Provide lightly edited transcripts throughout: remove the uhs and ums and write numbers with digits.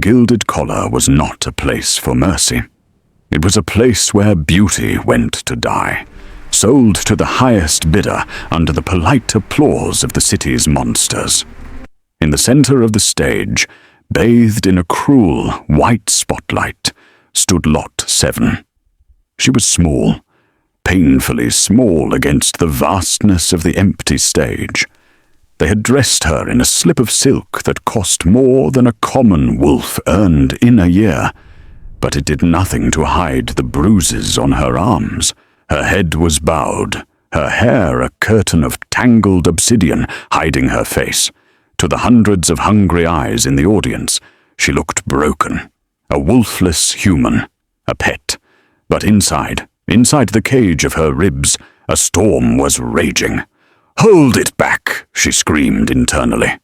Gilded Collar was not a place for mercy. It was a place where beauty went to die, sold to the highest bidder under the polite applause of the city's monsters. In the center of the stage, bathed in a cruel white spotlight, stood Lot 7. She was small, painfully small against the vastness of the empty stage. They had dressed her in a slip of silk that cost more than a common wolf earned in a year, but it did nothing to hide the bruises on her arms. Her head was bowed, her hair a curtain of tangled obsidian hiding her face. To the hundreds of hungry eyes in the audience, she looked broken, a wolfless human, a pet. But inside the cage of her ribs, a storm was raging. "Hold it back," she screamed internally.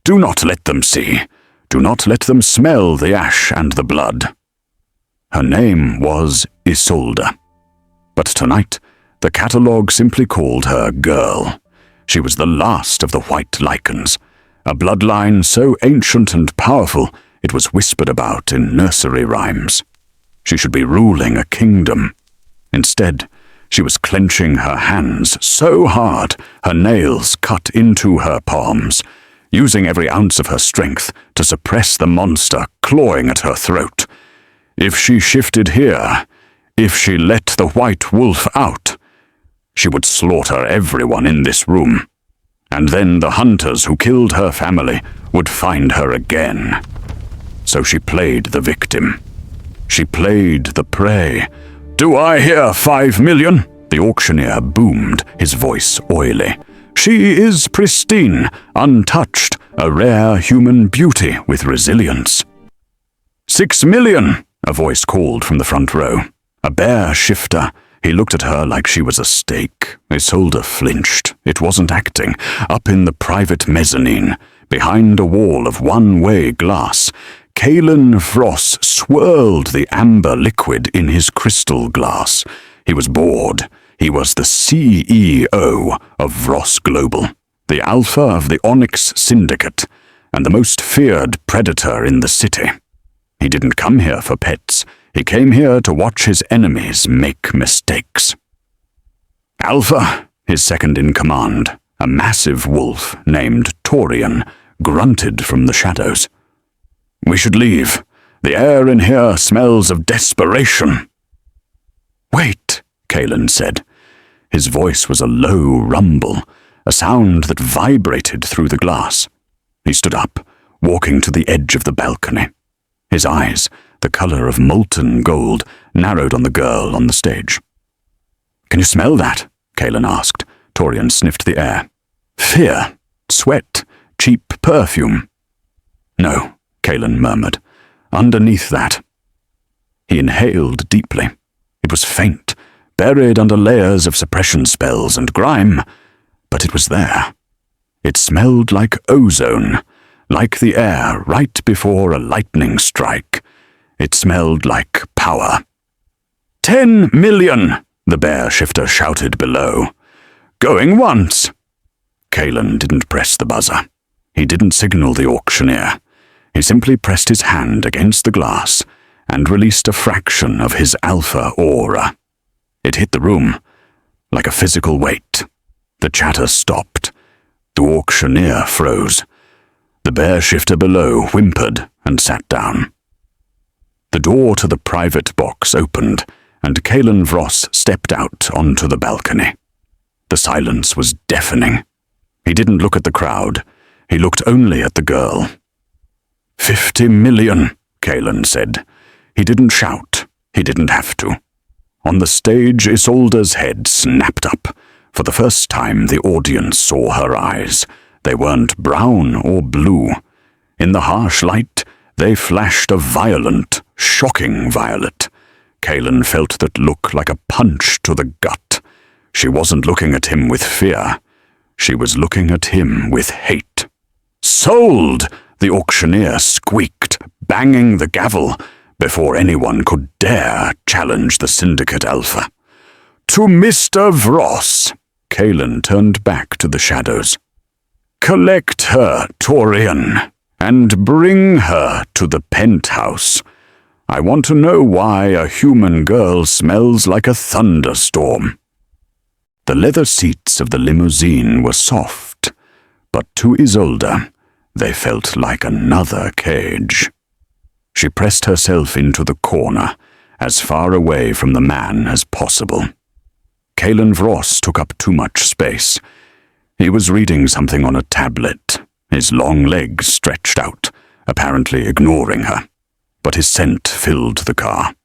"Do not let them see. Do not let them smell the ash and the blood." Her name was Isolde. But tonight, the catalogue simply called her Girl. She was the last of the White Lycans, a bloodline so ancient and powerful it was whispered about in nursery rhymes. She should be ruling a kingdom. Instead, she was clenching her hands so hard her nails cut into her palms, using every ounce of her strength to suppress the monster clawing at her throat. If she shifted here, if she let the white wolf out, she would slaughter everyone in this room. And then the hunters who killed her family would find her again. So she played the victim. She played the prey. "Do I hear 5 million?" The auctioneer boomed, his voice oily. "She is pristine, untouched, a rare human beauty with resilience." 6 million, a voice called from the front row. A bear shifter. He looked at her like she was a stake. Isolde flinched. It wasn't acting. Up in the private mezzanine, behind a wall of one-way glass, Kalen Vross swirled the amber liquid in his crystal glass. He was bored. He was the CEO of Vross Global, the alpha of the Onyx Syndicate, and the most feared predator in the city. He didn't come here for pets. He came here to watch his enemies make mistakes. Alpha, his second-in-command, a massive wolf named Torian, grunted from the shadows. "We should leave. The air in here smells of desperation." "Wait," Kalen said. His voice was a low rumble, a sound that vibrated through the glass. He stood up, walking to the edge of the balcony. His eyes, the color of molten gold, narrowed on the girl on the stage. "Can you smell that?" Kalen asked. Torian sniffed the air. "Fear, sweat, cheap perfume." "No," Kalen murmured. "Underneath that." He inhaled deeply. It was faint, buried under layers of suppression spells and grime, but it was there. It smelled like ozone, like the air right before a lightning strike. It smelled like power. 10 million, the bear shifter shouted below. "Going once." Kalen didn't press the buzzer. He didn't signal the auctioneer. He simply pressed his hand against the glass and released a fraction of his alpha aura. It hit the room like a physical weight. The chatter stopped. The auctioneer froze. The bear shifter below whimpered and sat down. The door to the private box opened, and Kalen Vross stepped out onto the balcony. The silence was deafening. He didn't look at the crowd. He looked only at the girl. 50 million, Kalen said. He didn't shout. He didn't have to. On the stage, Isolde's head snapped up. For the first time, the audience saw her eyes. They weren't brown or blue. In the harsh light, they flashed a violent, shocking violet. Kalen felt that look like a punch to the gut. She wasn't looking at him with fear. She was looking at him with hate. "Sold!" the auctioneer squeaked, banging the gavel before anyone could dare challenge the syndicate alpha. "To Mr. Vross!" Kalen turned back to the shadows. "Collect her, Torian, and bring her to the penthouse. I want to know why a human girl smells like a thunderstorm." The leather seats of the limousine were soft, but to Isolde, they felt like another cage. She pressed herself into the corner, as far away from the man as possible. Kalen Vross took up too much space. He was reading something on a tablet, his long legs stretched out, apparently ignoring her. But his scent filled the car.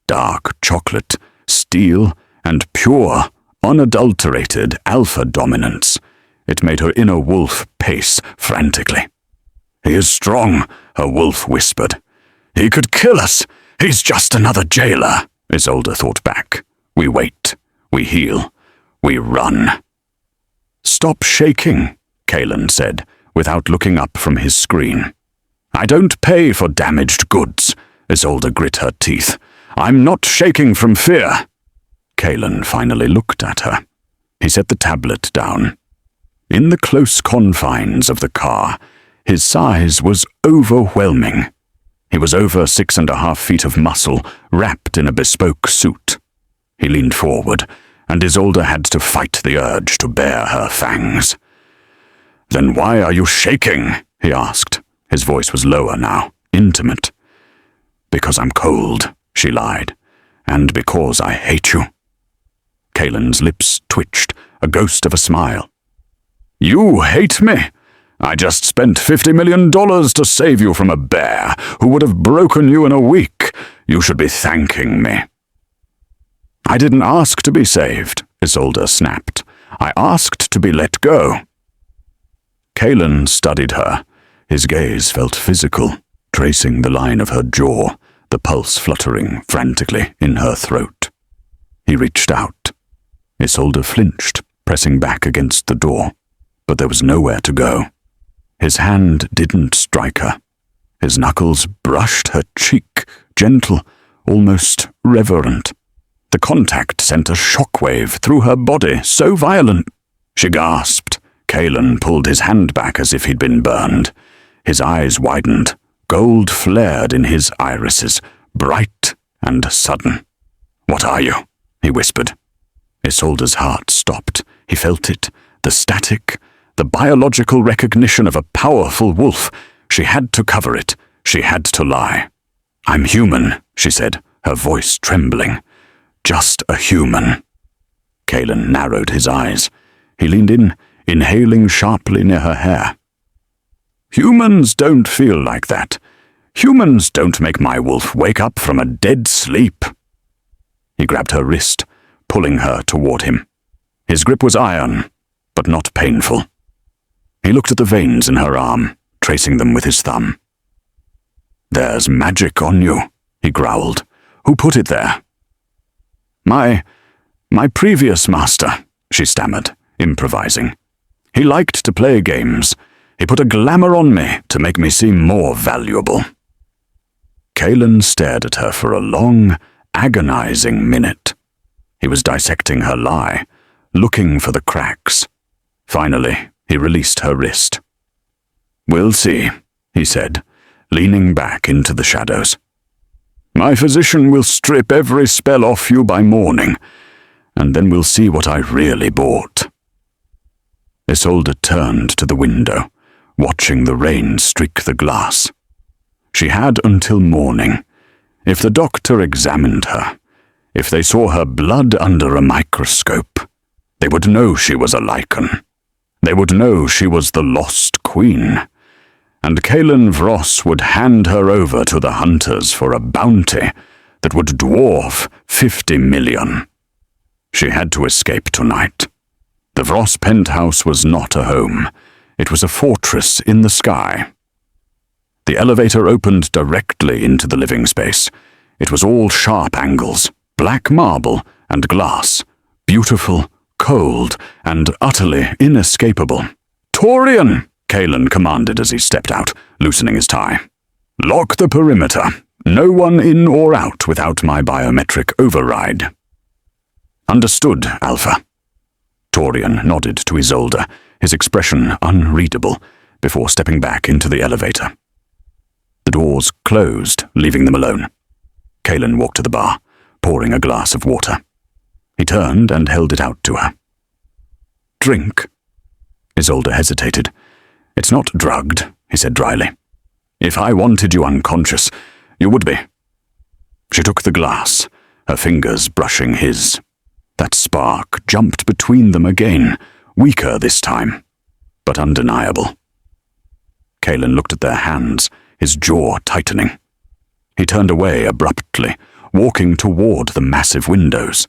Dark chocolate, steel, and pure, unadulterated alpha dominance. It made her inner wolf pace frantically. "He is strong," her wolf whispered. "He could kill us. He's just another jailer," Isolde thought back. "We wait. We heal. We run." "Stop shaking," Kalen said, without looking up from his screen. "I don't pay for damaged goods," Isolde grit her teeth. "I'm not shaking from fear." Kalen finally looked at her. He set the tablet down. In the close confines of the car, his size was overwhelming. He was over 6.5 feet of muscle, wrapped in a bespoke suit. He leaned forward, and Isolde had to fight the urge to bare her fangs. "Then why are you shaking?" he asked. His voice was lower now, intimate. "Because I'm cold," she lied, "and because I hate you." Kalen's lips twitched, a ghost of a smile. "You hate me? I just spent $50 million to save you from a bear who would have broken you in a week. You should be thanking me." "I didn't ask to be saved," Isolde snapped. "I asked to be let go." Kalen studied her. His gaze felt physical, tracing the line of her jaw, the pulse fluttering frantically in her throat. He reached out. Isolde flinched, pressing back against the door, but there was nowhere to go. His hand didn't strike her. His knuckles brushed her cheek, gentle, almost reverent. The contact sent a shockwave through her body, so violent. She gasped. Kalen pulled his hand back as if he'd been burned. His eyes widened. Gold flared in his irises, bright and sudden. "What are you?" he whispered. Isolde's heart stopped. He felt it, the static, the biological recognition of a powerful wolf. She had to cover it. She had to lie. "I'm human," she said, her voice trembling. "Just a human." Kalen narrowed his eyes. He leaned in, inhaling sharply near her hair. "Humans don't feel like that. Humans don't make my wolf wake up from a dead sleep." He grabbed her wrist, pulling her toward him. His grip was iron, but not painful. He looked at the veins in her arm, tracing them with his thumb. "There's magic on you," he growled. "Who put it there?" My previous master," she stammered, improvising. "He liked to play games. He put a glamour on me to make me seem more valuable." Kalen stared at her for a long, agonizing minute. He was dissecting her lie, looking for the cracks. Finally, he released her wrist. "We'll see," he said, leaning back into the shadows. "My physician will strip every spell off you by morning, and then we'll see what I really bought." Isolde turned to the window, watching the rain streak the glass. She had until morning. If the doctor examined her, if they saw her blood under a microscope, they would know she was a Lycan. They would know she was the lost queen. And Kalen Vross would hand her over to the hunters for a bounty that would dwarf 50 million. She had to escape tonight. The Vross penthouse was not a home. It was a fortress in the sky. The elevator opened directly into the living space. It was all sharp angles, black marble and glass, beautiful, cold, and utterly inescapable. "Torian!" Kalen commanded as he stepped out, loosening his tie. "Lock the perimeter. No one in or out without my biometric override." "Understood, Alpha." Torian nodded to Isolde, his expression unreadable, before stepping back into the elevator. The doors closed, leaving them alone. Kalen walked to the bar, pouring a glass of water. He turned and held it out to her. "Drink?" Isolde hesitated. "It's not drugged," he said dryly. "If I wanted you unconscious, you would be." She took the glass, her fingers brushing his. That spark jumped between them again, weaker this time, but undeniable. Kalen looked at their hands, his jaw tightening. He turned away abruptly, walking toward the massive windows.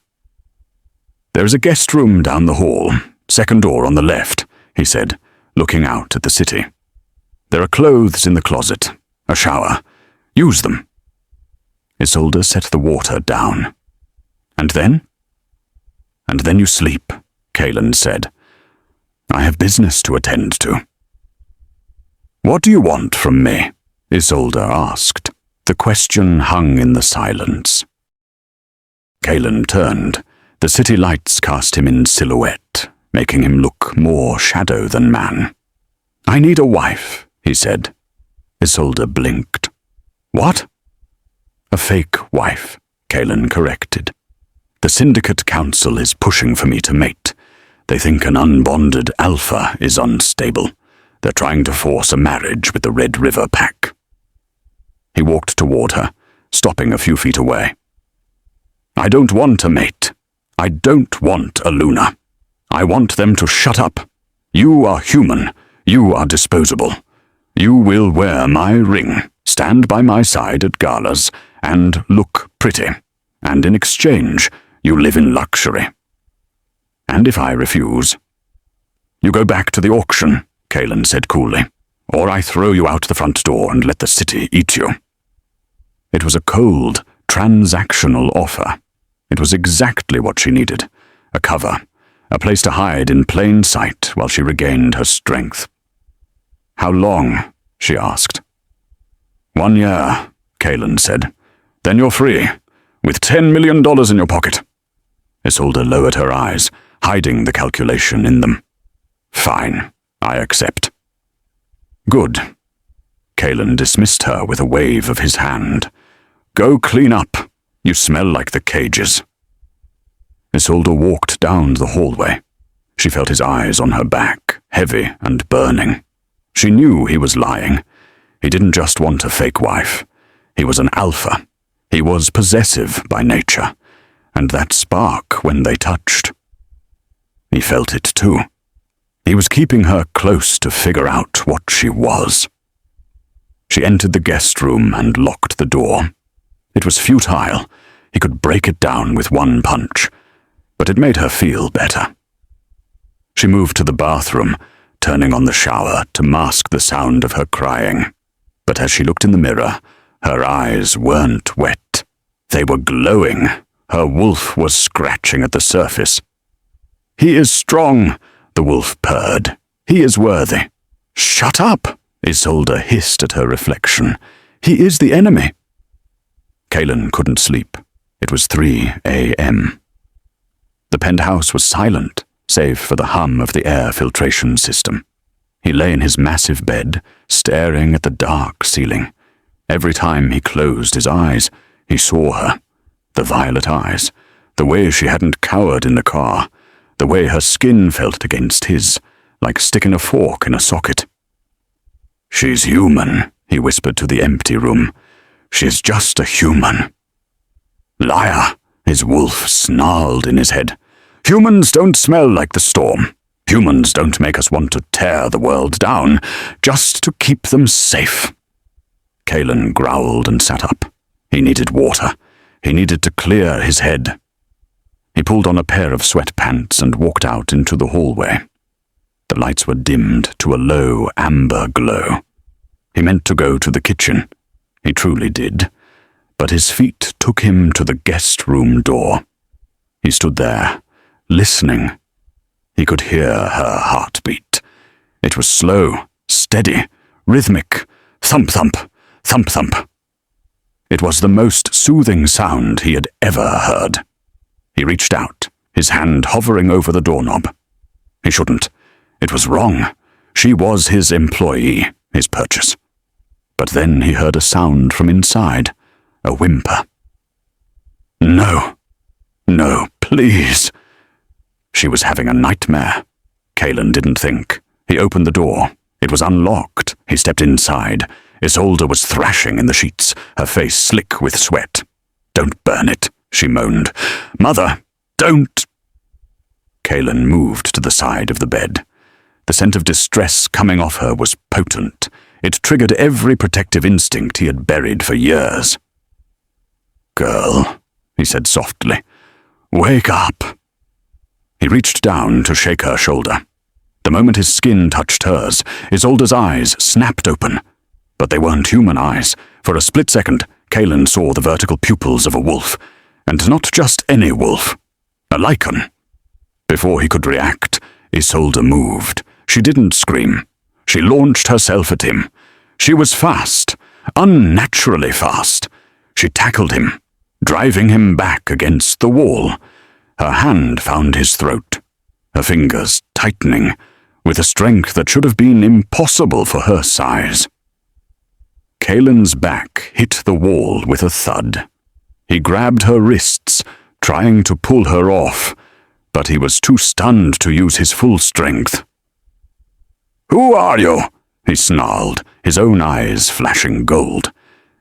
"There is a guest room down the hall, second door on the left," he said, looking out at the city. "There are clothes in the closet, a shower. Use them." Isolde set the water down. "And then?" "And then you sleep," Kalen said. "I have business to attend to." "What do you want from me?" Isolde asked. The question hung in the silence. Kalen turned. The city lights cast him in silhouette, making him look more shadow than man. "I need a wife," he said. Isolde blinked. "What?" "A fake wife," Kalen corrected. "The Syndicate Council is pushing for me to mate. They think an unbonded alpha is unstable. They're trying to force a marriage with the Red River Pack." He walked toward her, stopping a few feet away. "I don't want a mate. I don't want a Luna. I want them to shut up. You are human. You are disposable. You will wear my ring, stand by my side at galas, and look pretty. And in exchange, you live in luxury. And if I refuse?" "You go back to the auction," Kalen said coolly, "or I throw you out the front door and let the city eat you." It was a cold, transactional offer. It was exactly what she needed. A cover, a place to hide in plain sight while she regained her strength. "How long?" she asked. "1 year," Kalen said. "Then you're free, with $10 million in your pocket." Isolde lowered her eyes, hiding the calculation in them. "Fine, I accept." "Good." Kalen dismissed her with a wave of his hand. "Go clean up. You smell like the cages." Isolde walked down the hallway. She felt his eyes on her back, heavy and burning. She knew he was lying. He didn't just want a fake wife. He was an alpha. He was possessive by nature, and that spark when they touched. He felt it too. He was keeping her close to figure out what she was. She entered the guest room and locked the door. It was futile. He could break it down with one punch, but it made her feel better. She moved to the bathroom, turning on the shower to mask the sound of her crying. But as she looked in the mirror, her eyes weren't wet. They were glowing. Her wolf was scratching at the surface. "He is strong," the wolf purred. "He is worthy." "Shut up," Isolde hissed at her reflection. "He is the enemy." Kalen couldn't sleep. It was 3 a.m. The penthouse was silent, save for the hum of the air filtration system. He lay in his massive bed, staring at the dark ceiling. Every time he closed his eyes, he saw her. The violet eyes, the way she hadn't cowered in the car, the way her skin felt against his, like sticking a fork in a socket. "She's human," he whispered to the empty room. "She's just a human." "Liar," his wolf snarled in his head. "Humans don't smell like the storm. Humans don't make us want to tear the world down, just to keep them safe." Kalen growled and sat up. He needed water. He needed to clear his head. He pulled on a pair of sweatpants and walked out into the hallway. The lights were dimmed to a low amber glow. He meant to go to the kitchen. He truly did. But his feet took him to the guest room door. He stood there, listening. He could hear her heartbeat. It was slow, steady, rhythmic, thump-thump, thump-thump. It was the most soothing sound he had ever heard. He reached out, his hand hovering over the doorknob. He shouldn't. It was wrong. She was his employee, his purchase. But then he heard a sound from inside, a whimper. No, no, please. She was having a nightmare. Calen didn't think. He opened the door. It was unlocked. He stepped inside. Isolde was thrashing in the sheets, her face slick with sweat. Don't burn it, she moaned. Mother, don't. Calen moved to the side of the bed. The scent of distress coming off her was potent. It triggered every protective instinct he had buried for years. Girl, he said softly, wake up. He reached down to shake her shoulder. The moment his skin touched hers, Isolde's eyes snapped open. But they weren't human eyes. For a split second, Calen saw the vertical pupils of a wolf. And not just any wolf. A Lycan. Before he could react, Isolde moved. She didn't scream. She launched herself at him. She was fast, unnaturally fast. She tackled him, driving him back against the wall. Her hand found his throat, her fingers tightening, with a strength that should have been impossible for her size. Calen's back hit the wall with a thud. He grabbed her wrists, trying to pull her off, but he was too stunned to use his full strength. Who are you? He snarled, his own eyes flashing gold.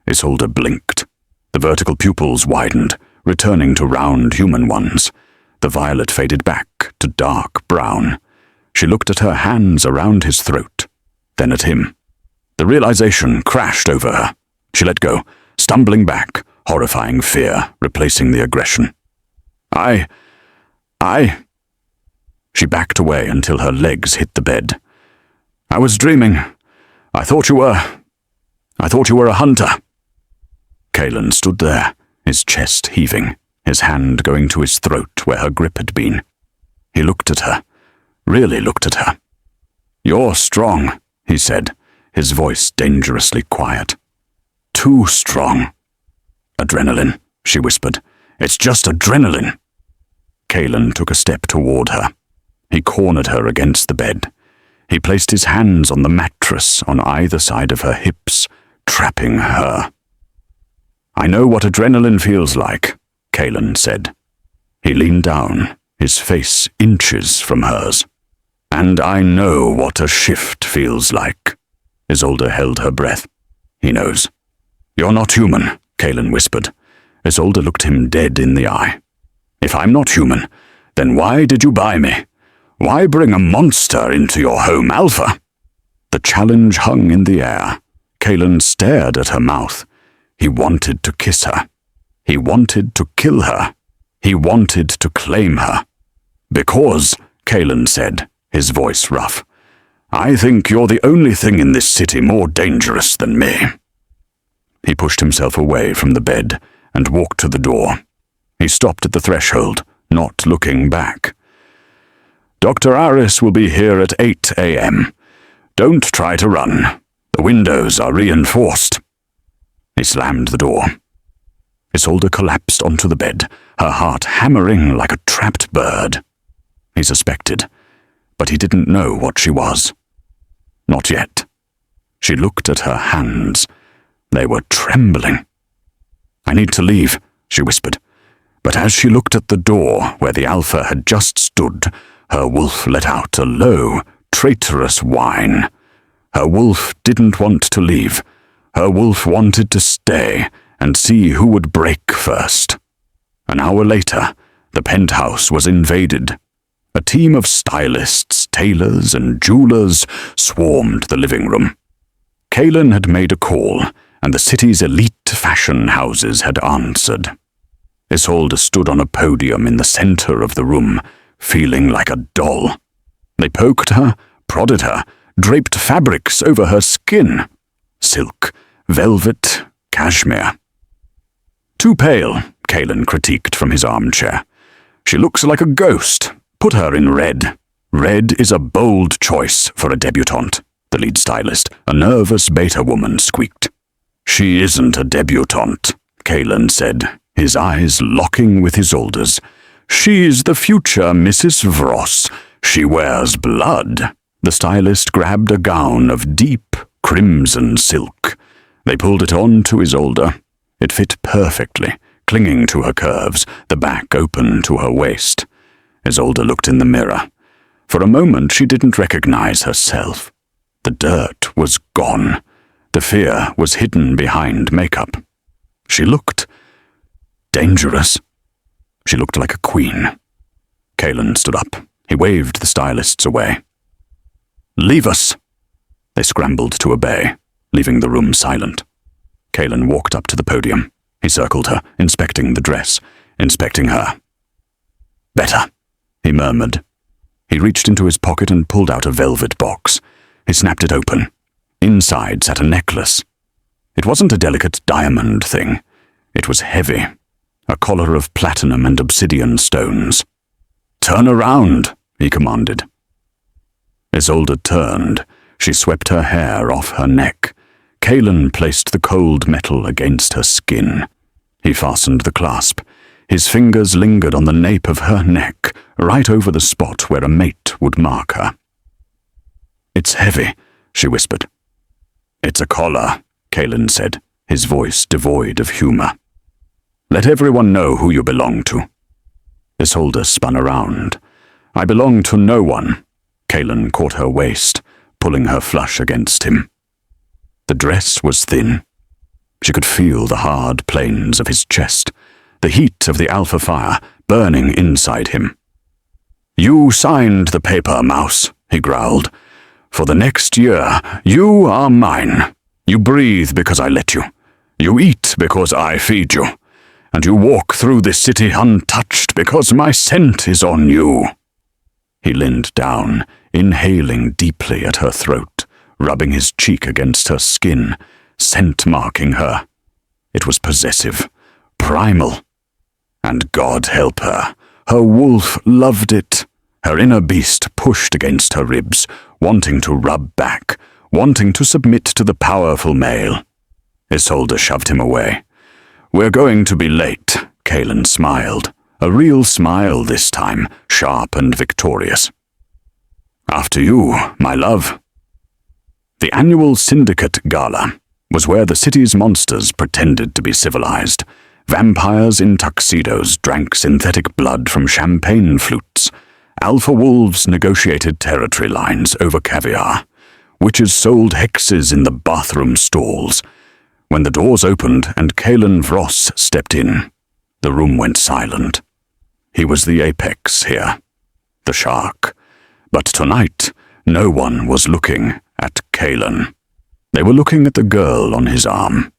Isolde blinked. The vertical pupils widened, returning to round human ones. The violet faded back to dark brown. She looked at her hands around his throat, then at him. The realization crashed over her. She let go, stumbling back, horrifying fear replacing the aggression. I... She backed away until her legs hit the bed. I was dreaming. I thought you were a hunter. Calen stood there, his chest heaving, his hand going to his throat where her grip had been. He looked at her, really looked at her. You're strong, he said, his voice dangerously quiet. Too strong. Adrenaline, she whispered. It's just adrenaline. Calen took a step toward her. He cornered her against the bed. He placed his hands on the mattress on either side of her hips, trapping her. I know what adrenaline feels like, Calen said. He leaned down, his face inches from hers. And I know what a shift feels like. Isolde held her breath. He knows. You're not human, Calen whispered. Isolde looked him dead in the eye. If I'm not human, then why did you buy me? Why bring a monster into your home, Alpha? The challenge hung in the air. Calen stared at her mouth. He wanted to kiss her. He wanted to kill her. He wanted to claim her. Because, Calen said, his voice rough, I think you're the only thing in this city more dangerous than me. He pushed himself away from the bed and walked to the door. He stopped at the threshold, not looking back. Dr. Aris will be here at 8 a.m. Don't try to run. The windows are reinforced. He slammed the door. Isolde collapsed onto the bed, her heart hammering like a trapped bird. He suspected, but he didn't know what she was. Not yet. She looked at her hands. They were trembling. I need to leave, she whispered. But as she looked at the door where the Alpha had just stood, her wolf let out a low, traitorous whine. Her wolf didn't want to leave. Her wolf wanted to stay and see who would break first. An hour later, the penthouse was invaded. A team of stylists, tailors, and jewelers swarmed the living room. Calen had made a call, and the city's elite fashion houses had answered. Isolde stood on a podium in the center of the room, feeling like a doll. They poked her, prodded her, draped fabrics over her skin. Silk, velvet, cashmere. Too pale, Calen critiqued from his armchair. She looks like a ghost. Put her in red. Red is a bold choice for a debutante, the lead stylist, a nervous beta woman, squeaked. She isn't a debutante, Calen said, his eyes locking with Isolde's. She's the future Mrs. Vross. She wears blood. The stylist grabbed a gown of deep crimson silk. They pulled it on to Isolde. It fit perfectly, clinging to her curves, the back open to her waist. Isolde looked in the mirror. For a moment she didn't recognize herself. The dirt was gone. The fear was hidden behind makeup. She looked dangerous. She looked like a queen. Kalen stood up. He waved the stylists away. "Leave us!" They scrambled to obey, leaving the room silent. Kalen walked up to the podium. He circled her, inspecting the dress, inspecting her. "Better," he murmured. He reached into his pocket and pulled out a velvet box. He snapped it open. Inside sat a necklace. It wasn't a delicate diamond thing. It was heavy, a collar of platinum and obsidian stones. "Turn around," he commanded. Isolde turned. She swept her hair off her neck. Kalen placed the cold metal against her skin. He fastened the clasp. His fingers lingered on the nape of her neck, right over the spot where a mate would mark her. "It's heavy," she whispered. "It's a collar," Kalen said, his voice devoid of humor. "Let everyone know who you belong to." Isolde spun around. "I belong to no one." Kalen caught her waist, pulling her flush against him. The dress was thin. She could feel the hard planes of his chest, the heat of the alpha fire burning inside him. "You signed the paper, Mouse," he growled. "For the next year, you are mine. You breathe because I let you. You eat because I feed you. And you walk through this city untouched because my scent is on you." He leaned down, inhaling deeply at her throat, rubbing his cheek against her skin, scent-marking her. It was possessive, primal. And God help her, her wolf loved it. Her inner beast pushed against her ribs, wanting to rub back, wanting to submit to the powerful male. Isolde shoved him away. "We're going to be late," Kalen smiled. A real smile this time, sharp and victorious. "After you, my love." The annual Syndicate Gala was where the city's monsters pretended to be civilized. Vampires in tuxedos drank synthetic blood from champagne flutes. Alpha wolves negotiated territory lines over caviar. Witches sold hexes in the bathroom stalls. When the doors opened and Kalen Vross stepped in, the room went silent. He was the apex here, the shark. But tonight, no one was looking at Kalen. They were looking at the girl on his arm.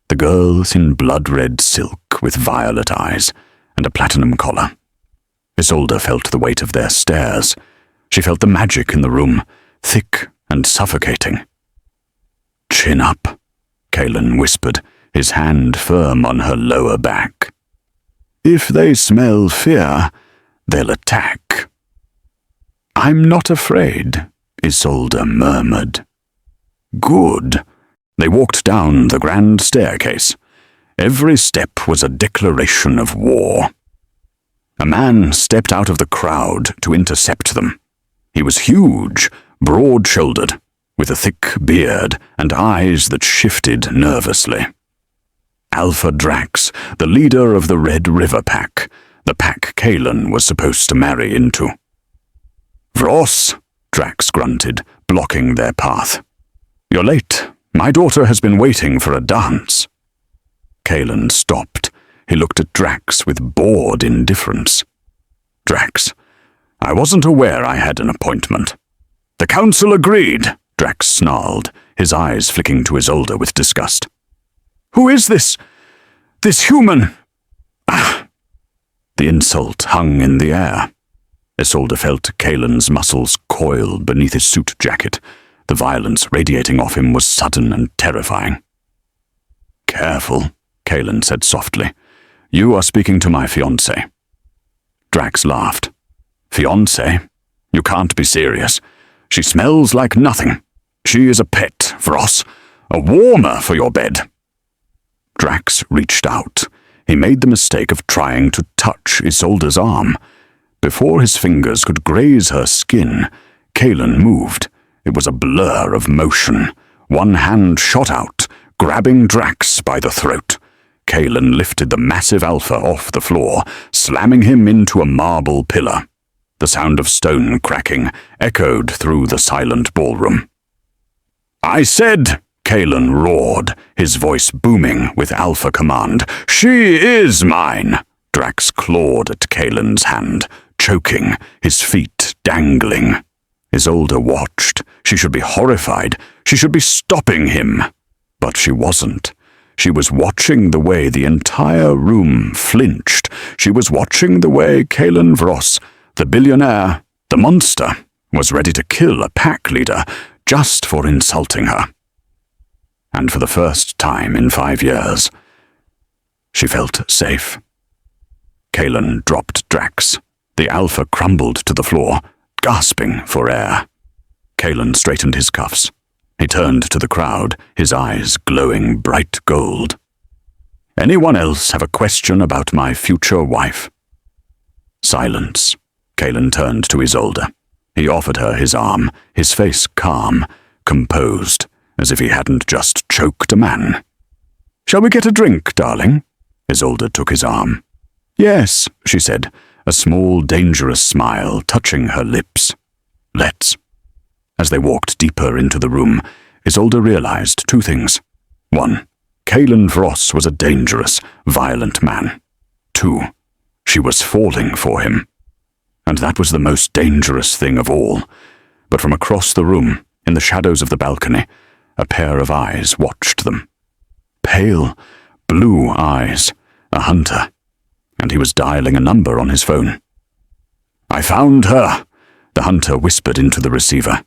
The girl in blood-red silk with violet eyes and a platinum collar. Isolde felt the weight of their stares. She felt the magic in the room, thick and suffocating. "Chin up," Kalen whispered, his hand firm on her lower back. "If they smell fear, they'll attack." "I'm not afraid," Isolde murmured. "Good." They walked down the grand staircase. Every step was a declaration of war. A man stepped out of the crowd to intercept them. He was huge, broad-shouldered, with a thick beard and eyes that shifted nervously. Alpha Drax, the leader of the Red River Pack, the pack Kalen was supposed to marry into. "Vross," Drax grunted, blocking their path. "You're late. My daughter has been waiting for a dance." Kalen stopped. He looked at Drax with bored indifference. "Drax, I wasn't aware I had an appointment." "The council agreed," Drax snarled, his eyes flicking to Isolde with disgust. "Who is this human?" Ah! The insult hung in the air. Isolde felt Kalen's muscles coil beneath his suit jacket. The violence radiating off him was sudden and terrifying. "Careful," Kalen said softly. "You are speaking to my fiancé." Drax laughed. "Fiancé? You can't be serious. She smells like nothing. She is a pet, Vross, a warmer for your bed." Drax reached out. He made the mistake of trying to touch Isolde's arm. Before his fingers could graze her skin, Kalen moved. It was a blur of motion. One hand shot out, grabbing Drax by the throat. Kalen lifted the massive alpha off the floor, slamming him into a marble pillar. The sound of stone cracking echoed through the silent ballroom. "I said," Kalen roared, his voice booming with alpha command, "she is mine!" Drax clawed at Kalen's hand, choking, his feet dangling. Isolde watched. She should be horrified. She should be stopping him. But she wasn't. She was watching the way the entire room flinched. She was watching the way Kalen Vross, the billionaire, the monster, was ready to kill a pack leader just for insulting her. And for the first time in 5 years, she felt safe. Kalen dropped Drax. The alpha crumbled to the floor, gasping for air. Kalen straightened his cuffs. He turned to the crowd, his eyes glowing bright gold. "Anyone else have a question about my future wife?" Silence. Kalen turned to Isolde. He offered her his arm, his face calm, composed, as if he hadn't just choked a man. "Shall we get a drink, darling?" Isolde took his arm. "Yes," she said, a small, dangerous smile touching her lips. "Let's." As they walked deeper into the room, Isolde realized 2 things. 1. Kalen Vross was a dangerous, violent man. 2. She was falling for him. And that was the most dangerous thing of all. But from across the room, in the shadows of the balcony, a pair of eyes watched them. Pale, blue eyes, a hunter. And he was dialing a number on his phone. "I found her," the hunter whispered into the receiver.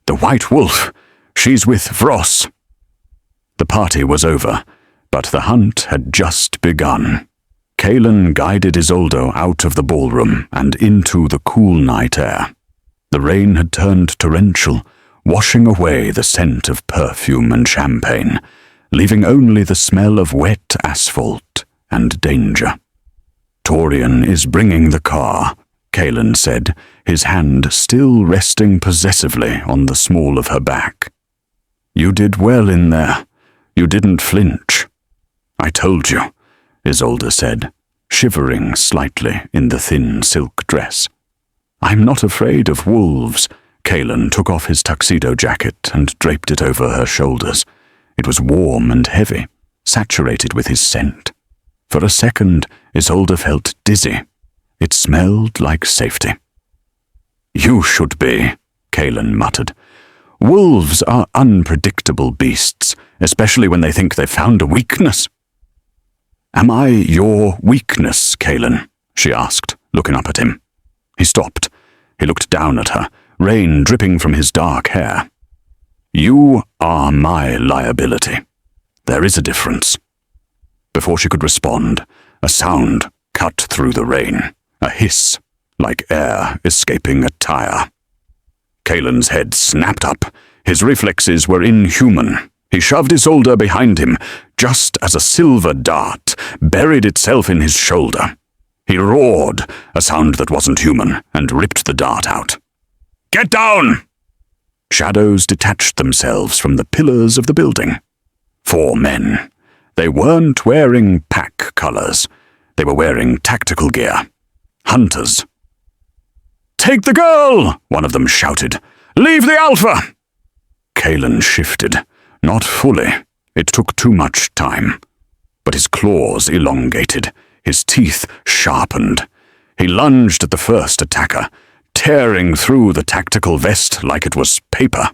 "The White Wolf. She's with Vross." The party was over, but the hunt had just begun. Kalen guided Isolde out of the ballroom and into the cool night air. The rain had turned torrential, washing away the scent of perfume and champagne, leaving only the smell of wet asphalt and danger. "Torian is bringing the car," Kalen said, his hand still resting possessively on the small of her back. "You did well in there. You didn't flinch." "I told you," Isolde said, shivering slightly in the thin silk dress. "I'm not afraid of wolves." Kalen took off his tuxedo jacket and draped it over her shoulders. It was warm and heavy, saturated with his scent. For a second, Isolde felt dizzy. It smelled like safety. "You should be," Kalen muttered. "Wolves are unpredictable beasts, especially when they think they've found a weakness." "Am I your weakness, Kalen?" she asked, looking up at him. He stopped. He looked down at her, rain dripping from his dark hair. "You are my liability. There is a difference." Before she could respond, a sound cut through the rain, a hiss, like air escaping a tire. Kalen's head snapped up. His reflexes were inhuman. He shoved Isolde behind him, just as a silver dart buried itself in his shoulder. He roared, a sound that wasn't human, and ripped the dart out. "Get down!" Shadows detached themselves from the pillars of the building. 4 men. They weren't wearing pack colors. They were wearing tactical gear. Hunters. "Take the girl!" one of them shouted. "Leave the alpha!" Kalen shifted. Not fully. It took too much time. But his claws elongated, his teeth sharpened. He lunged at the first attacker, tearing through the tactical vest like it was paper.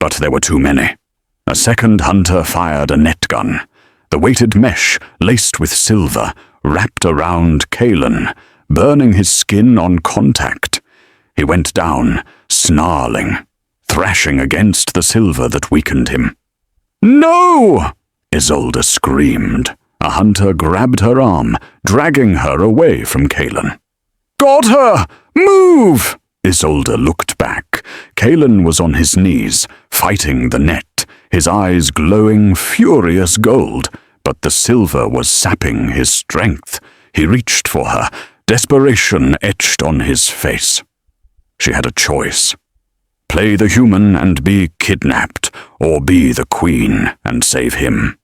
But there were too many. A second hunter fired a net gun. The weighted mesh, laced with silver, wrapped around Kalen, burning his skin on contact. He went down, snarling, thrashing against the silver that weakened him. "No!" Isolde screamed. A hunter grabbed her arm, dragging her away from Kalen. "Got her! Move!" Isolde looked back. Kalen was on his knees, fighting the net, his eyes glowing furious gold, but the silver was sapping his strength. He reached for her, desperation etched on his face. She had a choice. Play the human and be kidnapped, or be the queen and save him.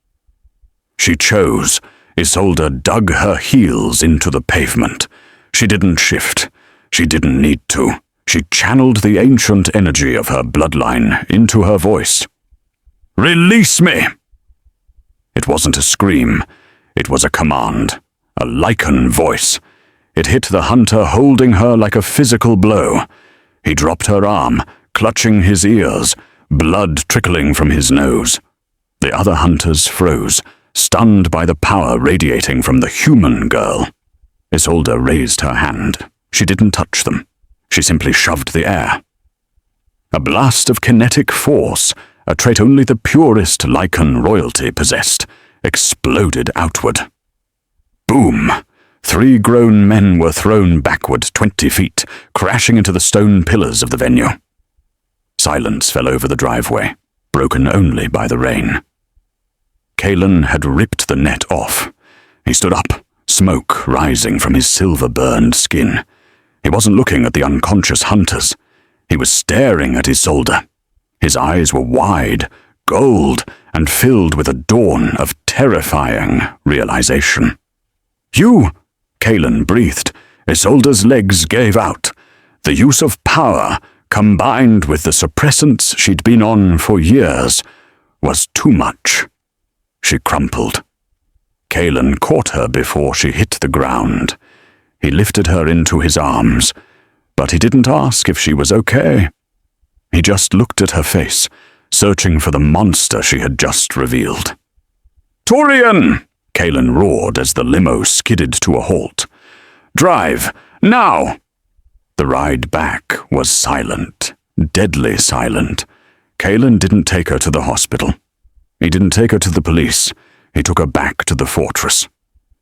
She chose. Isolde dug her heels into the pavement. She didn't shift. She didn't need to. She channeled the ancient energy of her bloodline into her voice. "Release me!" It wasn't a scream. It was a command. A Lycan voice. It hit the hunter holding her like a physical blow. He dropped her arm, clutching his ears, blood trickling from his nose. The other hunters froze, stunned by the power radiating from the human girl. Isolde raised her hand. She didn't touch them. She simply shoved the air. A blast of kinetic force, a trait only the purest Lycan royalty possessed, exploded outward. Boom! 3 grown men were thrown backward 20 feet, crashing into the stone pillars of the venue. Silence fell over the driveway, broken only by the rain. Kalen had ripped the net off. He stood up, smoke rising from his silver-burned skin. He wasn't looking at the unconscious hunters. He was staring at Isolde. His eyes were wide, gold, and filled with a dawn of terrifying realization. "You!" Kalen breathed. Isolde's legs gave out. The use of power, combined with the suppressants she'd been on for years, was too much. She crumpled. Kalen caught her before she hit the ground. He lifted her into his arms, but he didn't ask if she was okay. He just looked at her face, searching for the monster she had just revealed. "Torian!" Kalen roared as the limo skidded to a halt. "Drive, now!" The ride back was silent, deadly silent. Kalen didn't take her to the hospital. He didn't take her to the police. He took her back to the fortress.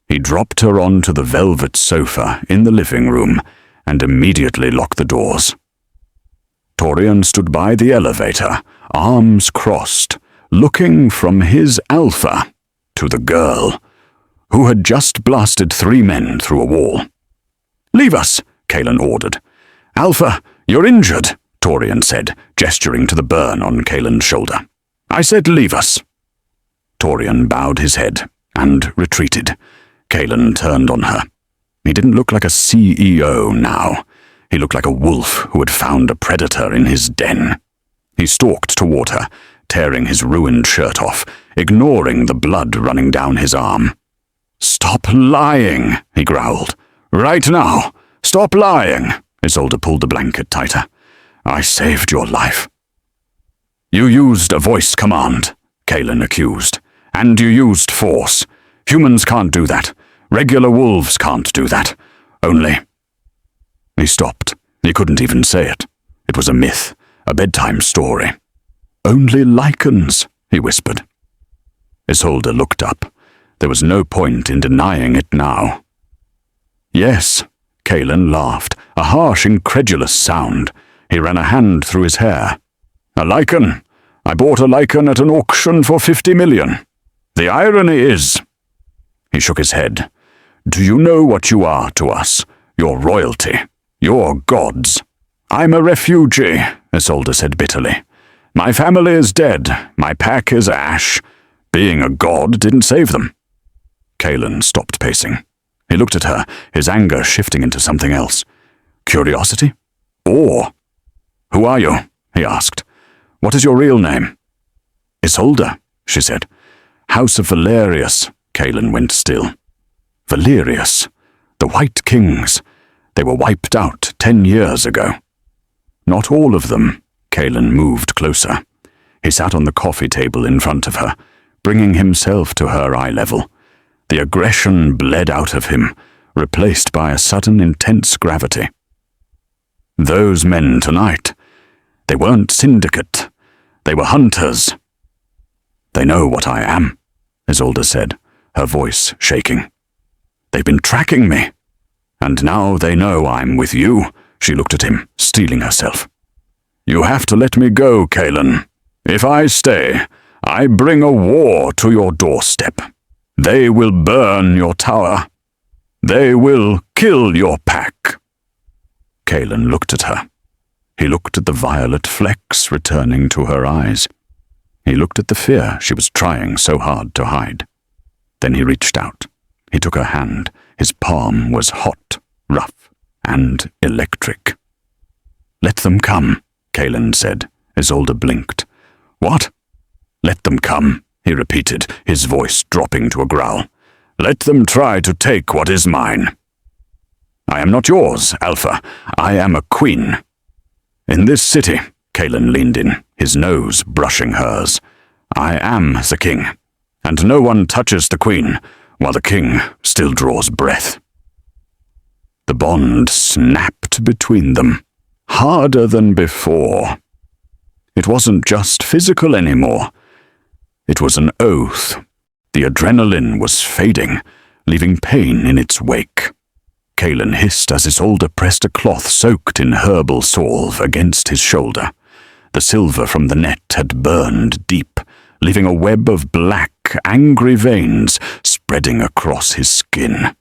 He dropped her onto the velvet sofa in the living room and immediately locked the doors. Torian stood by the elevator, arms crossed, looking from his alpha to the girl, who had just blasted 3 men through a wall. "Leave us," Kalen ordered. "Alpha, you're injured," Torian said, gesturing to the burn on Kalen's shoulder. "I said leave us." Torian bowed his head and retreated. Kalen turned on her. He didn't look like a CEO now. He looked like a wolf who had found a predator in his den. He stalked toward her, tearing his ruined shirt off, ignoring the blood running down his arm. "Stop lying," he growled. "Right now! Stop lying!" Isolde pulled the blanket tighter. "I saved your life." "You used a voice command," Kalen accused. "And you used force. Humans can't do that. Regular wolves can't do that. Only—" He stopped. He couldn't even say it. It was a myth, a bedtime story. "Only Lycans," he whispered. Isolde looked up. There was no point in denying it now. "Yes," Kalen laughed, a harsh, incredulous sound. He ran a hand through his hair. "A Lycan. I bought a Lycan at an auction for 50 million. The irony is—" He shook his head. "Do you know what you are to us? Your royalty. Your gods." "I'm a refugee," Isolde said bitterly. "My family is dead. My pack is ash. Being a god didn't save them." Kalen stopped pacing. He looked at her, his anger shifting into something else. Curiosity? Awe? "Who are you?" he asked. "What is your real name?" "Isolde," she said. "House of Valerius." Kalen went still. Valerius. The White Kings. They were wiped out 10 years ago. Not all of them. Kalen moved closer. He sat on the coffee table in front of her, bringing himself to her eye level. The aggression bled out of him, replaced by a sudden intense gravity. "Those men tonight, they weren't syndicate. They were hunters." "They know what I am," Isolde said, her voice shaking. "They've been tracking me. And now they know I'm with you." She looked at him, steeling herself. "You have to let me go, Kalen. If I stay, I bring a war to your doorstep. They will burn your tower. They will kill your pack." Kalen looked at her. He looked at the violet flecks returning to her eyes. He looked at the fear she was trying so hard to hide. Then he reached out. He took her hand. His palm was hot, rough, and electric. "Let them come," Kaelin said. Isolde blinked. "What?" "Let them come," he repeated, his voice dropping to a growl. "Let them try to take what is mine." "I am not yours, Alpha. I am a queen." "In this city," Kaelin leaned in, his nose brushing hers, "I am the king, and no one touches the queen while the king still draws breath." The bond snapped between them, harder than before. It wasn't just physical anymore. It was an oath. The adrenaline was fading, leaving pain in its wake. Kaelin hissed as Isolde pressed a cloth soaked in herbal salve against his shoulder. The silver from the net had burned deep, leaving a web of black, angry veins spreading across his skin.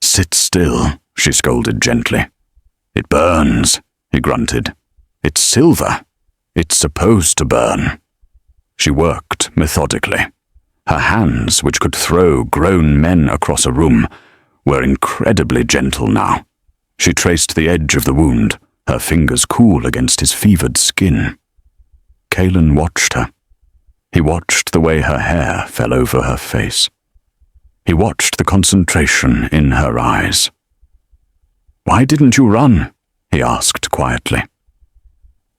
"Sit still," she scolded gently. "It burns," he grunted. "It's silver. It's supposed to burn." She worked methodically. Her hands, which could throw grown men across a room, were incredibly gentle now. She traced the edge of the wound, her fingers cool against his fevered skin. Kaelin watched her. He watched the way her hair fell over her face. He watched the concentration in her eyes. "Why didn't you run?" he asked quietly.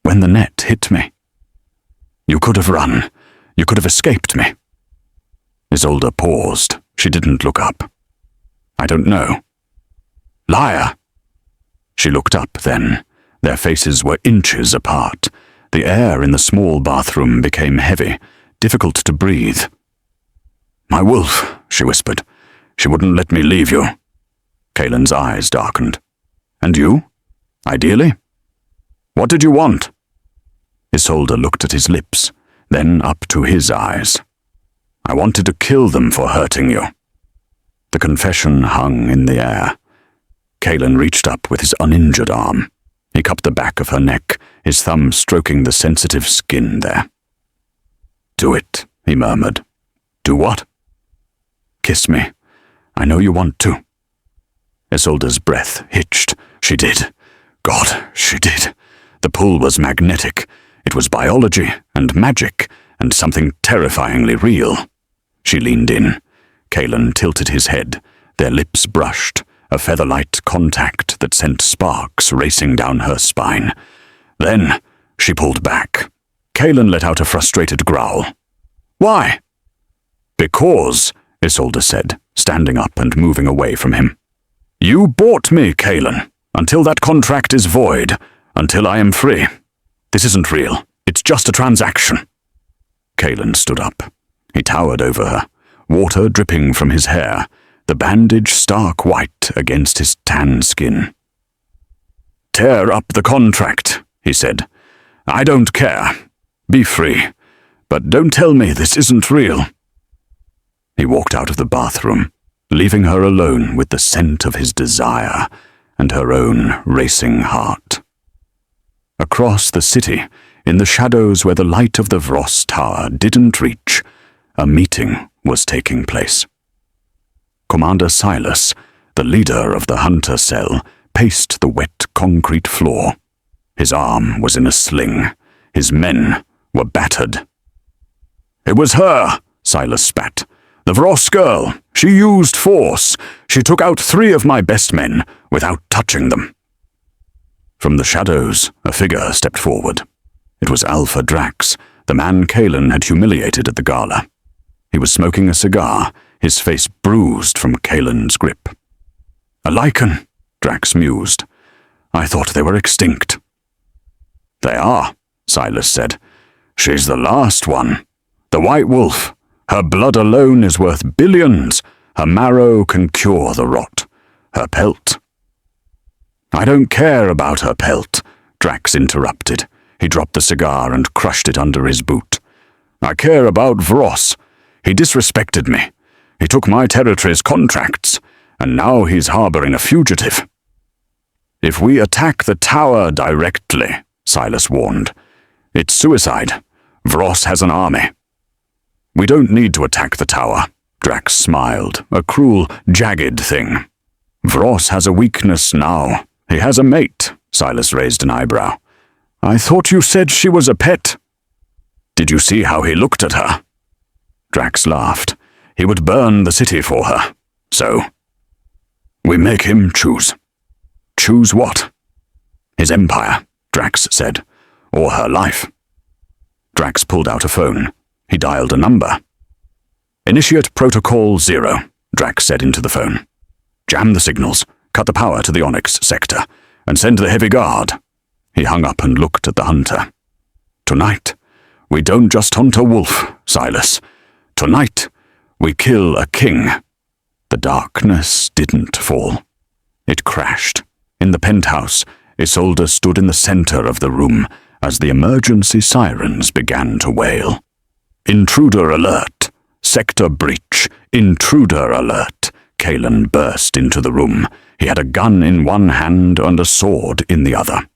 "When the net hit me." "You could have run. You could have escaped me." Isolde paused. She didn't look up. "I don't know." "Liar!" She looked up then. Their faces were inches apart. The air in the small bathroom became heavy, difficult to breathe. "My wolf," she whispered. "She wouldn't let me leave you." Kaelin's eyes darkened. "And you? Ideally? What did you want?" Isolde looked at his lips, then up to his eyes. "I wanted to kill them for hurting you." The confession hung in the air. Kaelin reached up with his uninjured arm. He cupped the back of her neck, his thumb stroking the sensitive skin there. "Do it," he murmured. "Do what?" "Kiss me. I know you want to." Isolde's breath hitched. She did. God, she did. The pull was magnetic. It was biology and magic and something terrifyingly real. She leaned in. Kaelin tilted his head. Their lips brushed, a featherlight contact that sent sparks racing down her spine. Then she pulled back. Kaelin let out a frustrated growl. "Why?" "Because," Isolde said, standing up and moving away from him. "You bought me, Kaelin. Until that contract is void, until I am free. This isn't real. It's just a transaction." Kaelin stood up. He towered over her, water dripping from his hair, the bandage stark white against his tan skin. "Tear up the contract," he said. "I don't care. Be free. But don't tell me this isn't real." He walked out of the bathroom, leaving her alone with the scent of his desire and her own racing heart. Across the city, in the shadows where the light of the Vross Tower didn't reach, a meeting was taking place. Commander Silas, the leader of the hunter cell, paced the wet concrete floor. His arm was in a sling. His men were battered. "It was her," Silas spat. "The Vross girl. She used force. She took out 3 of my best men without touching them." From the shadows, a figure stepped forward. It was Alpha Drax, the man Kaelin had humiliated at the gala. He was smoking a cigar, his face bruised from Kaelin's grip. "A Lycan," Drax mused. "I thought they were extinct." "They are," Silas said. "She's the last one. The White Wolf. Her blood alone is worth billions. Her marrow can cure the rot. Her pelt—" "I don't care about her pelt," Drax interrupted. He dropped the cigar and crushed it under his boot. "I care about Vross. He disrespected me. He took my territory's contracts, and now he's harboring a fugitive." If we attack the tower directly, Silas warned, it's suicide. Vross has an army. We don't need to attack the tower, Drax smiled, a cruel, jagged thing. Vross has a weakness now. He has a mate, Silas raised an eyebrow. I thought you said she was a pet. Did you see how he looked at her? Drax laughed. He would burn the city for her. So, we make him choose. Choose what? His empire, Drax said, or her life. Drax pulled out a phone. He dialed a number. Initiate Protocol 0, Drax said into the phone. Jam the signals, cut the power to the Onyx sector, and send the heavy guard. He hung up and looked at the hunter. Tonight, we don't just hunt a wolf, Silas. Tonight, we kill a king. The darkness didn't fall. It crashed. In the penthouse, Isolde stood in the center of the room as the emergency sirens began to wail. Intruder alert! Sector breach! Intruder alert! Kalen burst into the room. He had a gun in one hand and a sword in the other.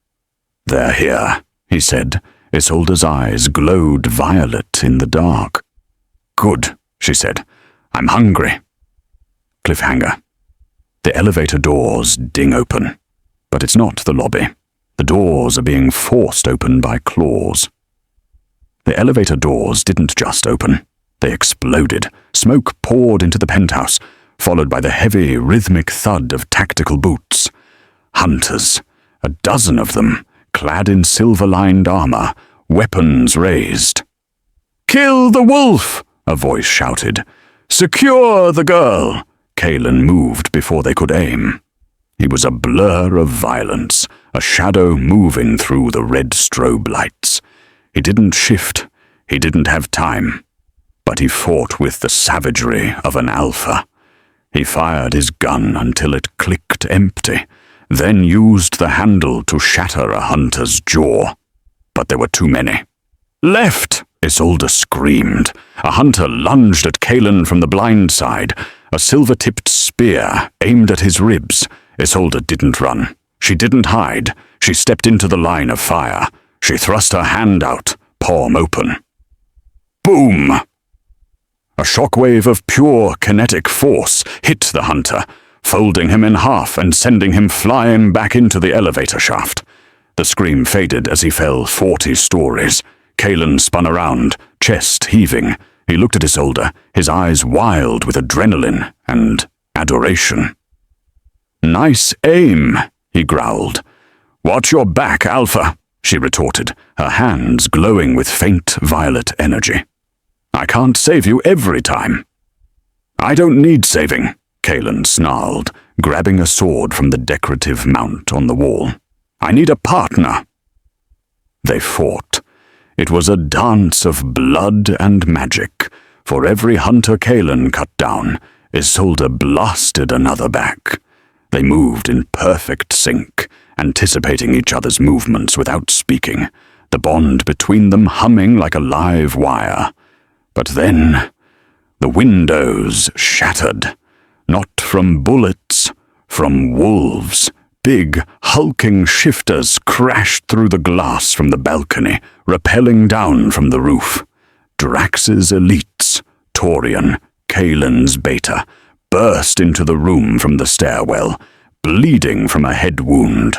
They're here, he said. Isolde's eyes glowed violet in the dark. Good, she said. I'm hungry. Cliffhanger. The elevator doors ding open. But it's not the lobby. The doors are being forced open by claws. The elevator doors didn't just open. They exploded. Smoke poured into the penthouse, followed by the heavy, rhythmic thud of tactical boots. Hunters, a dozen of them, clad in silver-lined armor, weapons raised. Kill the wolf! A voice shouted. Secure the girl! Kalen moved before they could aim. He was a blur of violence, a shadow moving through the red strobe lights. He didn't shift. He didn't have time. But he fought with the savagery of an alpha. He fired his gun until it clicked empty, then used the handle to shatter a hunter's jaw. But there were too many. Left! Isolde screamed. A hunter lunged at Kalen from the blind side, a silver-tipped spear aimed at his ribs. Isolde didn't run. She didn't hide. She stepped into the line of fire. She thrust her hand out, palm open. Boom! A shockwave of pure kinetic force hit the hunter, folding him in half and sending him flying back into the elevator shaft. The scream faded as he fell 40 stories. Kalen spun around, chest heaving. He looked at Isolde, his eyes wild with adrenaline and adoration. Nice aim, he growled. Watch your back, Alpha, she retorted, her hands glowing with faint violet energy. I can't save you every time. I don't need saving, Kalen snarled, grabbing a sword from the decorative mount on the wall. I need a partner. They fought. It was a dance of blood and magic. For every hunter Kalen cut down, Isolde blasted another back. They moved in perfect sync, anticipating each other's movements without speaking, the bond between them humming like a live wire. But then, the windows shattered, not from bullets, from wolves. Big, hulking shifters crashed through the glass from the balcony, rappelling down from the roof. Drax's elites, Torian, Kalen's beta, burst into the room from the stairwell, bleeding from a head wound.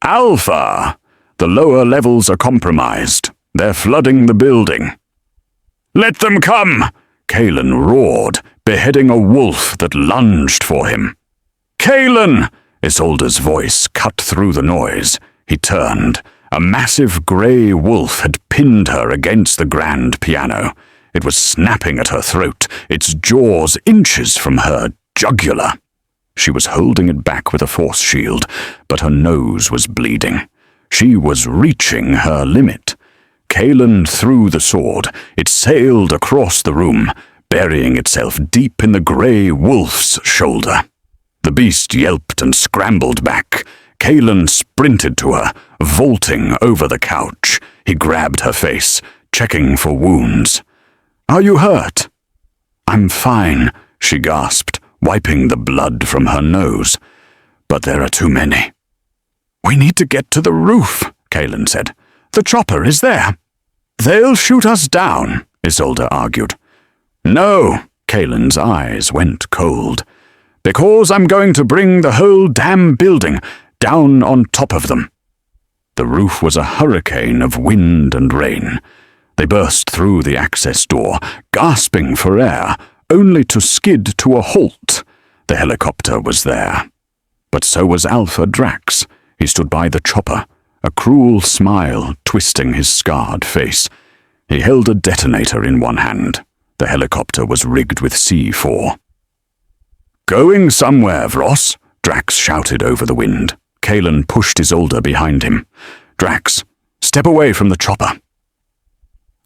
Alpha! The lower levels are compromised. They're flooding the building. Let them come! Kalen roared, beheading a wolf that lunged for him. Kalen! Isolde's voice cut through the noise. He turned. A massive grey wolf had pinned her against the grand piano. It was snapping at her throat, its jaws inches from her jugular. She was holding it back with a force shield, but her nose was bleeding. She was reaching her limit. Kalen threw the sword. It sailed across the room, burying itself deep in the grey wolf's shoulder. The beast yelped and scrambled back. Kalen sprinted to her, vaulting over the couch. He grabbed her face, checking for wounds. Are you hurt? I'm fine, she gasped, wiping the blood from her nose. but there are too many. We need to get to the roof, Kaelin said. The chopper is there. They'll shoot us down, Isolde argued. No, Kaelin's eyes went cold. Because I'm going to bring the whole damn building down on top of them. The roof was a hurricane of wind and rain. They burst through the access door, gasping for air, only to skid to a halt. The helicopter was there. But so was Alpha Drax. He stood by the chopper, a cruel smile twisting his scarred face. He held a detonator in one hand. The helicopter was rigged with C4. Going somewhere, Vross, Drax shouted over the wind. Kaelin pushed Isolde behind him. Drax, step away from the chopper.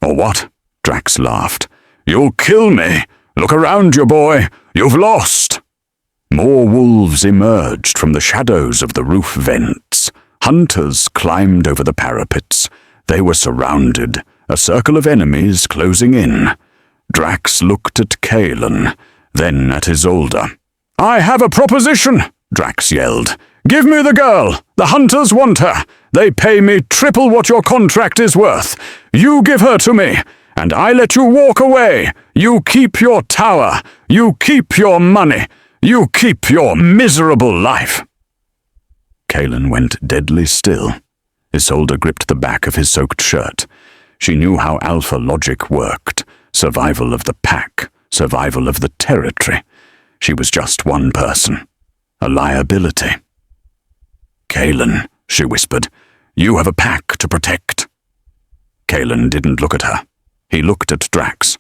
Or what? Drax laughed. You'll kill me. Look around you, boy. You've lost. More wolves emerged from the shadows of the roof vents. Hunters climbed over the parapets. They were surrounded, a circle of enemies closing in. Drax looked at Kaelin, then at Isolde. I have a proposition, Drax yelled. Give me the girl. The hunters want her. They pay me triple what your contract is worth. You give her to me, and I let you walk away. You keep your tower. You keep your money. You keep your miserable life. Kaelin went deadly still. Isolde gripped the back of his soaked shirt. She knew how alpha logic worked. Survival of the pack. Survival of the territory. She was just one person. A liability. Kaelin, she whispered, you have a pack to protect. Kaelin didn't look at her. He looked at Drax.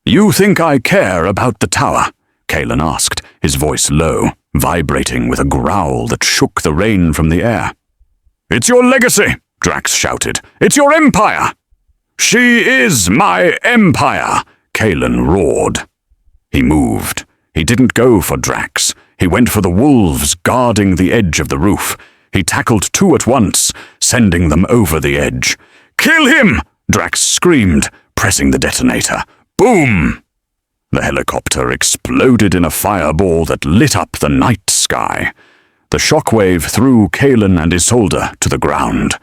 You think I care about the tower? Kaelin asked, his voice low, vibrating with a growl that shook the rain from the air. It's your legacy, Drax shouted. It's your empire. She is my empire, Kaelin roared. He moved. He didn't go for Drax. He went for the wolves guarding the edge of the roof. He tackled two at once, sending them over the edge. Kill him! Drax screamed, pressing the detonator. Boom! The helicopter exploded in a fireball that lit up the night sky. The shockwave threw Kaelin and Isolde to the ground.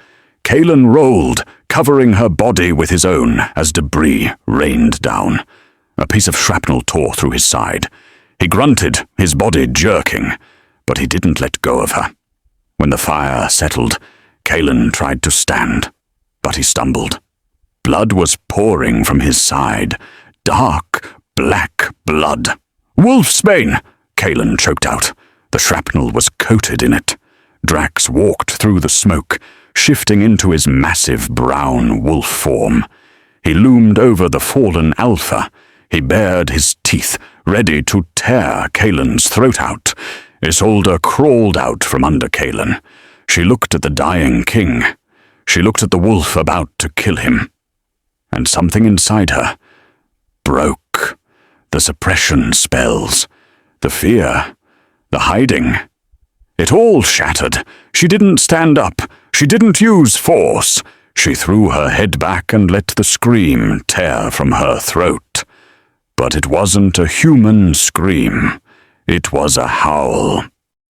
Kaelin rolled, covering her body with his own as debris rained down. A piece of shrapnel tore through his side. He grunted, his body jerking, but he didn't let go of her. When the fire settled, Kaelin tried to stand, but he stumbled. Blood was pouring from his side. Dark, black blood. Wolfsbane! Kaelin choked out. The shrapnel was coated in it. Drax walked through the smoke, shifting into his massive brown wolf form. He loomed over the fallen Alpha. He bared his teeth, ready to tear Kaelin's throat out. Isolde crawled out from under Kaelin. She looked at the dying king. She looked at the wolf about to kill him. And something inside her broke. The suppression spells, the fear, the hiding. It all shattered. She didn't stand up. She didn't use force. She threw her head back and let the scream tear from her throat. But it wasn't a human scream. It was a howl.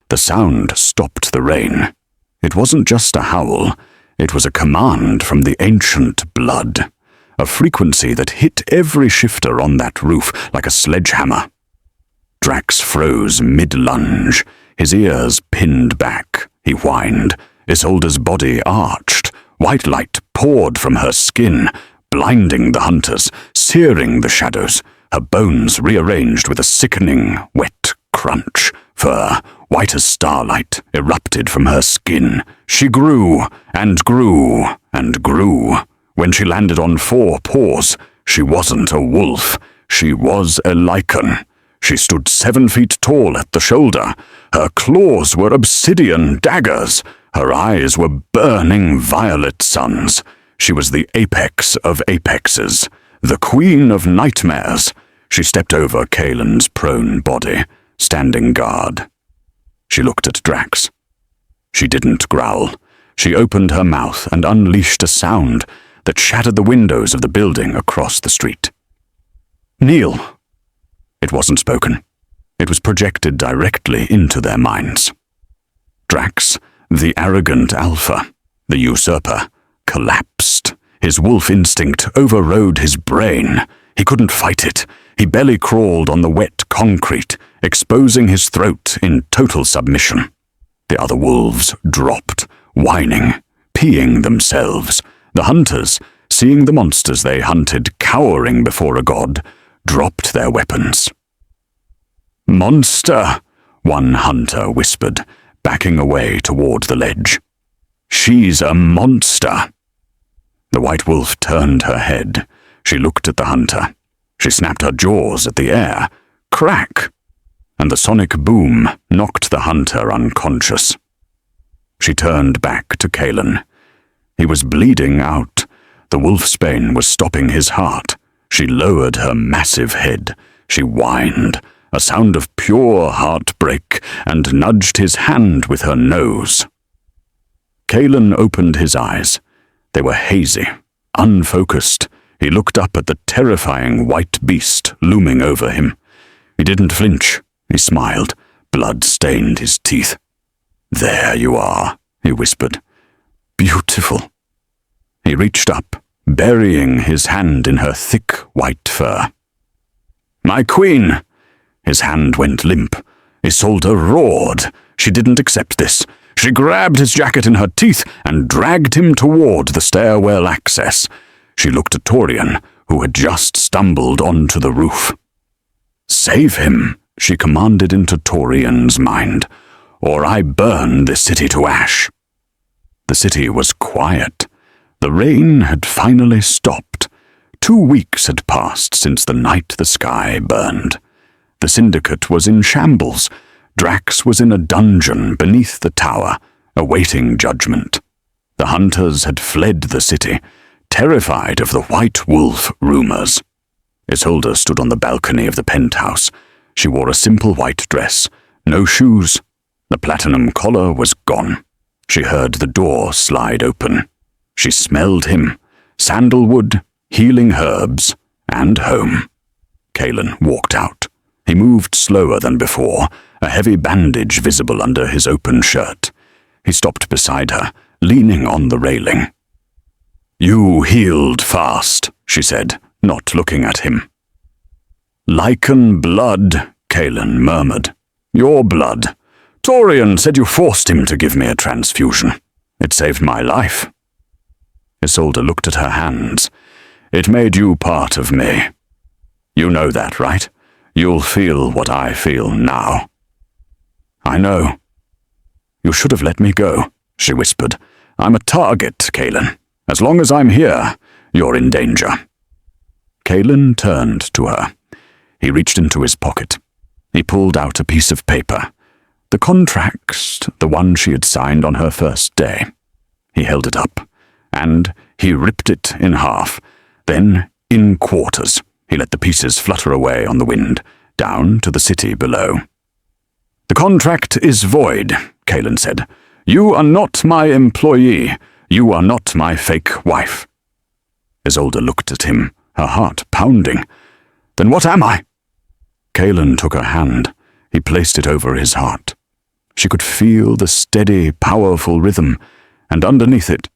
The sound stopped the rain. It wasn't just a howl. It was a command from the ancient blood. A frequency that hit every shifter on that roof like a sledgehammer. Drax froze mid-lunge, his ears pinned back. He whined. Isolde's body arched. White light poured from her skin, blinding the hunters, searing the shadows. Her bones rearranged with a sickening, wet crunch. Fur, white as starlight, erupted from her skin. She grew, and grew, and grew. When she landed on 4 paws, she wasn't a wolf. She was a Lycan. She stood 7 feet tall at the shoulder. Her claws were obsidian daggers. Her eyes were burning violet suns. She was the apex of apexes, the queen of nightmares. She stepped over Kaelin's prone body, standing guard. She looked at Drax. She didn't growl. She opened her mouth and unleashed a sound that shattered the windows of the building across the street. Kneel. It wasn't spoken. It was projected directly into their minds. Drax, the arrogant alpha, the usurper, collapsed. His wolf instinct overrode his brain. He couldn't fight it. He belly crawled on the wet concrete, exposing his throat in total submission. The other wolves dropped, whining, peeing themselves. The hunters, seeing the monsters they hunted cowering before a god, dropped their weapons. "Monster," one hunter whispered, backing away toward the ledge. "She's a monster." The white wolf turned her head. She looked at the hunter. She snapped her jaws at the air. Crack! And the sonic boom knocked the hunter unconscious. She turned back to Kalen. He was bleeding out. The wolfsbane was stopping his heart. She lowered her massive head. She whined, a sound of pure heartbreak, and nudged his hand with her nose. Kalen opened his eyes. They were hazy, unfocused. He looked up at the terrifying white beast looming over him. He didn't flinch. He smiled. Blood stained his teeth. "There you are," he whispered. "Beautiful." He reached up, burying his hand in her thick white fur. "My queen!" His hand went limp. Isolde roared. She didn't accept this. She grabbed his jacket in her teeth and dragged him toward the stairwell access. She looked at Torian, who had just stumbled onto the roof. "Save him," she commanded into Torian's mind, "or I burn this city to ash." The city was quiet. The rain had finally stopped. 2 weeks had passed since the night the sky burned. The Syndicate was in shambles. Drax was in a dungeon beneath the tower, awaiting judgment. The hunters had fled the city, terrified of the White Wolf rumors. Isolde stood on the balcony of the penthouse. She wore a simple white dress, no shoes. The platinum collar was gone. She heard the door slide open. She smelled him, sandalwood, healing herbs, and home. Kalen walked out. He moved slower than before, a heavy bandage visible under his open shirt. He stopped beside her, leaning on the railing. "You healed fast," she said, not looking at him. "Lycan blood," Kalen murmured. "Your blood. Torian said you forced him to give me a transfusion. It saved my life." Isolde looked at her hands. "It made you part of me. You know that, right? You'll feel what I feel now." "I know." "You should have let me go," she whispered. "I'm a target, Kalen. As long as I'm here, you're in danger." Kalen turned to her. He reached into his pocket. He pulled out a piece of paper. The contract, the one she had signed on her first day. He held it up, and he ripped it in half, then in quarters. He let the pieces flutter away on the wind, down to the city below. "The contract is void," Kalen said. "You are not my employee. You are not my fake wife." Isolde looked at him, her heart pounding. "Then what am I?" Kalen took her hand. He placed it over his heart. She could feel the steady, powerful rhythm, and underneath it,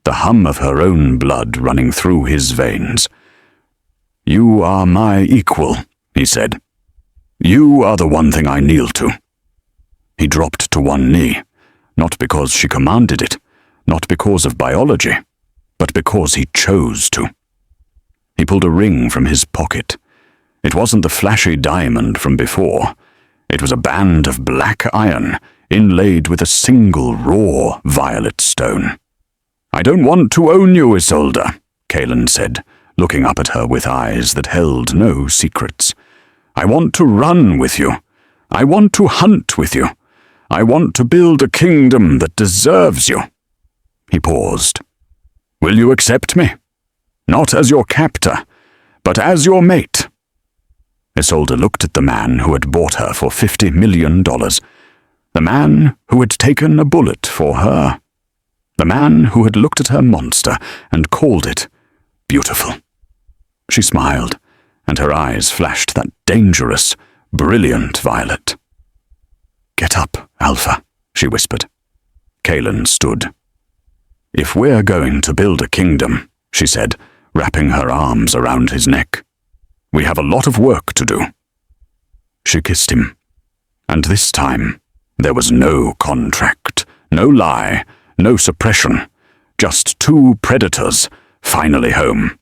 the hum of her own blood running through his veins. "You are my equal," he said. "You are the one thing I kneel to." He dropped to one knee, not because she commanded it, not because of biology, but because he chose to. He pulled a ring from his pocket. It wasn't the flashy diamond from before. It was a band of black iron, inlaid with a single raw violet stone. "I don't want to own you, Isolde," Kalen said, looking up at her with eyes that held no secrets. "I want to run with you. I want to hunt with you. I want to build a kingdom that deserves you." He paused. "Will you accept me? Not as your captor, but as your mate." Isolde looked at the man who had bought her for $50 million. The man who had taken a bullet for her. The man who had looked at her monster and called it beautiful. She smiled, and her eyes flashed that dangerous, brilliant violet. "Get up, Alpha," she whispered. Kaelin stood. "If we're going to build a kingdom," she said, wrapping her arms around his neck, "we have a lot of work to do." She kissed him, and this time there was no contract, no lie, no suppression, just two predators finally home.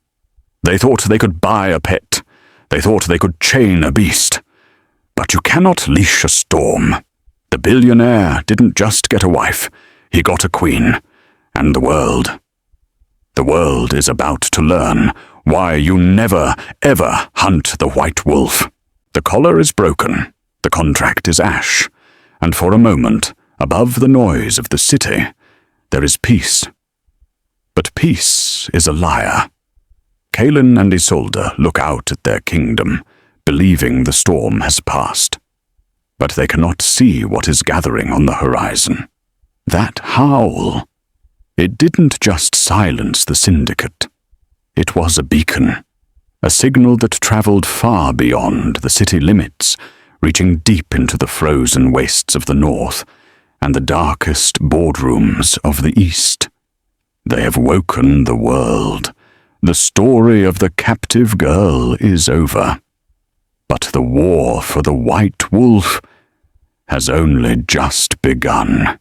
They thought they could buy a pet. They thought they could chain a beast. But you cannot leash a storm. The billionaire didn't just get a wife, he got a queen, and the world. The world is about to learn why you never, ever hunt the white wolf. The collar is broken, the contract is ash, and for a moment, above the noise of the city, there is peace. But peace is a liar. Kaelin and Isolde look out at their kingdom, believing the storm has passed. But they cannot see what is gathering on the horizon. That howl. It didn't just silence the syndicate. It was a beacon, a signal that traveled far beyond the city limits, reaching deep into the frozen wastes of the north and the darkest boardrooms of the east. They have woken the world. The story of the captive girl is over. But the war for the white wolf has only just begun.